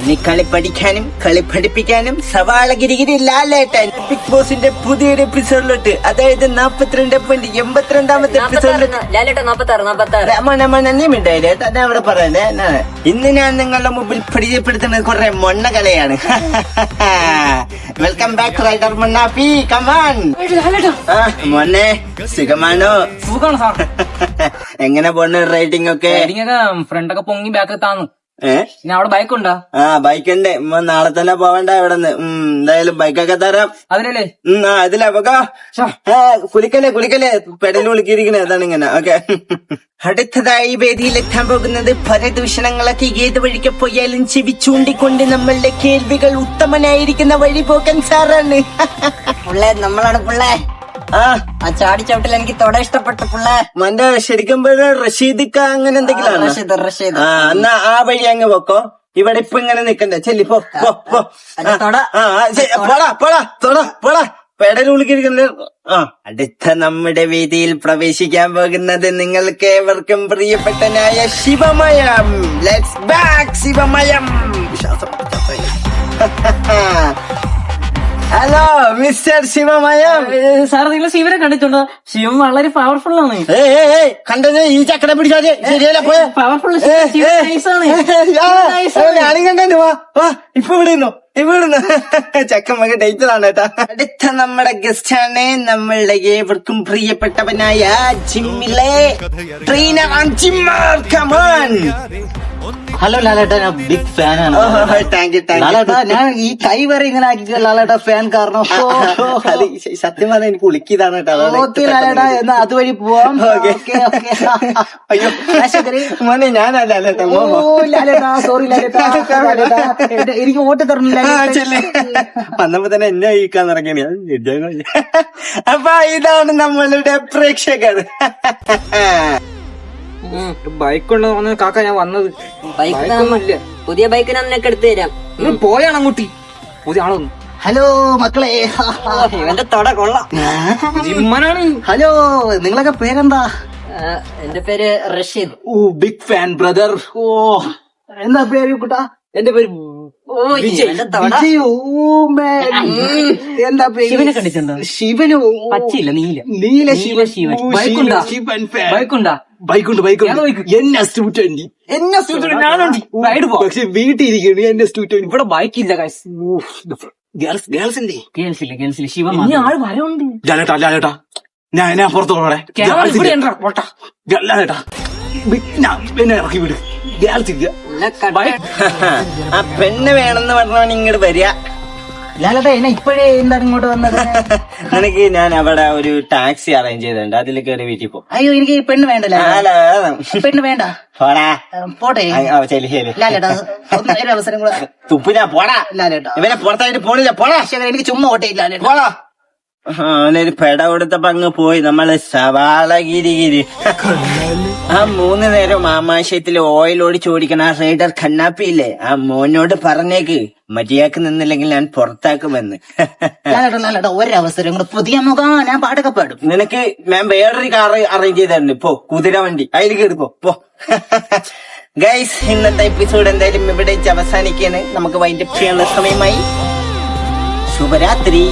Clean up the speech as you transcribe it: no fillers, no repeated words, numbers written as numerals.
ഇനി കളി പഠിക്കാനും കളി പഠിപ്പിക്കാനും സവാള ഗിരിഗിരി ലാലേട്ടൻ ബിഗ് ബോസിന്റെ പുതിയൊരു എപ്പിസോഡിലോട്ട്, അതായത് 42.82 എപ്പിസോഡിലോട്ട് ഞാൻ അവിടെ പറയുന്നേ. ഇന്ന് ഞാൻ നിങ്ങളുടെ മുമ്പിൽ പരിചയപ്പെടുത്തുന്നത് കുറെ മൊണ്ണ കളയാണ്. വെൽക്കം ബാക്ക് റൈഡർ മണ്ണാപ്പി, കമാൻ. മോനെ സുഖമാണോ? സുഖമാണ് സാർ. എങ്ങനെ പോണ് റൈഡിംഗ് ഒക്കെ? ഫ്രണ്ടൊക്കെ പൊങ്ങി ബാക്ക് താന്നു. പിന്നെ അവിടെ ബൈക്ക് ഉണ്ടോ? ബൈക്കുണ്ട്. നാളെ തന്നെ പോവണ്ട ഇവിടെ നിന്ന്. എന്തായാലും ബൈക്കൊക്കെ തരാം. അതിനല്ലേ? അതിലെ കുലിക്കല്ലേ പെടല് വിളിക്കിരിക്കണേ. അതാണ് ഇങ്ങനെ. ഓക്കെ. അടുത്തതായി വേദിയിലെത്താൻ പോകുന്നത് പരദൂഷണങ്ങളൊക്കെ ഏത് വഴിക്ക് പോയാലും ചെവി ചൂണ്ടിക്കൊണ്ട് നമ്മളുടെ കേൾവികൾ ഉത്തമനായിരിക്കുന്ന വഴി പോക്കൻ സാറാണ്. പുള്ളേ നമ്മളാണ് പുള്ളേ. ആ ചാടി ചവിട്ടിൽ എനിക്ക് തൊട ഇഷ്ടപ്പെട്ട പുള്ളേ. മന്റെ ശരിക്കും റഷീദിക്ക അങ്ങനെ എന്തെങ്കിലും എന്നാ ആ വഴി അങ്ങ് പൊക്കോ. ഇവിടെ ഇപ്പൊ ഇങ്ങനെ നിക്കണ്ടേ. ചെല്ലി പോ. പോടാ പെടൽ വിളിക്കിരിക്കുന്നത്. അടുത്ത നമ്മുടെ വേദിയിൽ പ്രവേശിക്കാൻ പോകുന്നത് നിങ്ങൾക്ക് ഏവർക്കും പ്രിയപ്പെട്ടനായ ശിവമയം. ലെറ്റ്സ് ബാക്ക് ശിവമയം. ഹലോ മിസ്റ്റർ ശിവമയം. സാർ നിങ്ങൾ ശിവനെ കണ്ടിട്ടുണ്ടോ? ശിവൻ വളരെ പവർഫുൾ ആണ്. കണ്ടത് ഈ ചക്കടെ പിടിച്ചാൽ ശരിയല്ല. പവർഫുൾ ഞാനും കണ്ടു. വാ ഇപ്പൊ ഇവിടുന്നു ചക്കൻ മകൻ ഡേറ്ററാണ് കേട്ടാ. അടുത്ത നമ്മുടെ ഗസ്റ്റ് ആണ് നമ്മളുടെ ഏവർക്കും പ്രിയപ്പെട്ടവനായ ജിമ്മിലെ ട്രെയിനർ ജിമ്മർ. കമാൻ. ഹലോ ലാലേട്ടാ, ഞാൻ ബിഗ് ഫാനാണ്. Thank you. ലാലേട്ടാ, ഞാൻ ഈ കൈ വരെ ഇങ്ങനെ ആക്കി ലാലേട്ടാ ഫാൻ കാരണം. അത് സത്യം പറഞ്ഞാൽ എനിക്ക് ഉളുക്കിയതാണ് കേട്ടോ. ഓക്കെ ലാലേട്ടാ, എന്നാ അതുവഴി പോവാം. അയ്യോ മോനെ ഞാനല്ല ലാലേട്ടാ. ലാലേട്ടാ സോറി ലാലേട്ടാ. എനിക്ക് വോട്ട് തരണില്ല. വന്നപ്പോ തന്നെ എന്നെ അയക്കാൻ ഇറങ്ങിയ. അപ്പൊ ഇതാണ് നമ്മളുടെ പ്രേക്ഷകർ. ബൈക്കുള്ള കാക്ക ഞാൻ വന്നത്. ബൈക്ക് പുതിയ ബൈക്കിന് അന്നൊക്കെ എടുത്തു തരാം. പോയാണ് അങ്ങോട്ടി പുതിയ ആളൊന്നും. ഹലോ മക്കളെ, ഇവന്റെ തൊട കൊള്ളാം. ജിമ്മനാണ്. ഹലോ, നിങ്ങളൊക്കെ പേരെന്താ? എന്റെ പേര് റഷീദ്. ഓ ബിഗ് ഫാൻ ബ്രദർ. ഓ എന്താ പേര് കുട്ടാ? എന്റെ പേര് വിജയ്. എന്താ പേര്? ശിവനെ കണ്ടിട്ടുണ്ടോ? ശിവനോ? പച്ചയില്ല, നീല ശിവൻ. ബൈക്കുണ്ടാ? പക്ഷെ വീട്ടിലിരിക്കുന്നു NS220. ഇവിടെ ബൈക്കില്ല. ഗേൾസിന്റെ ഗേൾസില്ല. ശിവൻ ആള് വരവുണ്ട്. ലാലേട്ടാ ഞാൻ പുറത്തു പോകണേ. ലാലേട്ടാ എന്നെ ഇറക്കി വിട്. ഗേൾസില്ല. ആ പെണ്ണ് വേണമെന്ന് പറഞ്ഞവൻ ഇങ്ങോട്ട് വരിക. ലാലേട്ടാ എന്നെ ഇപ്പോഴേ എന്താണ് ഇങ്ങോട്ട് വന്നത്? നിനക്ക് ഞാൻ അവിടെ ഒരു ടാക്സി അറേഞ്ച് ചെയ്തിട്ടുണ്ട്. അതിൽ കയറി വീട്ടിൽ പോകും. അയ്യോ എനിക്ക് പെണ്ണ് വേണ്ടല്ലോ. പെണ്ണ് വേണ്ട. പോടാ പോട്ടെ ശരി ശരി. ലാലേട്ടാ ഒരു അവസരം കൂടെ. തുപ്പിനാ പോടാ. ലാലേട്ടാ ഇവനെ പുറത്തായിട്ട് പോണില്ല. പോടാ. എനിക്ക് ചുമ്മാ ഓട്ടയില്ല ലാലേട്ടാ. പോടാ. അവനൊരു പെട കൊടുത്തപ്പോ അങ്ങ് പോയി. നമ്മള് സവാള ഗിരിഗിരി. ആ 3 നേരം ആമാശയത്തിൽ ഓയിൽ ഓടിച്ചോടിക്കണ ആ റൈഡർ കണ്ണാപ്പിയില്ലേ, ആ മോനോട് പറഞ്ഞേക്ക് മര്യാദക്ക് നിന്നില്ലെങ്കിൽ ഞാൻ പുറത്താക്കുമെന്ന്. ലാലേട്ടാ ഒരവസരം കൂടെ. പുതിയ മുഖം ഞാൻ പാട്ടൊക്കെ പാടും. നിനക്ക് ഞാൻ വേറൊരു കാർ അറേഞ്ച് ചെയ്തിട്ടുണ്ട്. പോ, കുതിര വണ്ടി അതിൽ കയറി പോ. ഗൈസ്, ഇന്നത്തെ എപ്പിസോഡ് എന്തായാലും ഇവിടെ അവസാനിക്കാണ്. നമുക്ക് വൈൻഡപ്പ് ചെയ്യാനുള്ള സമയമായി. ശുഭരാത്രി.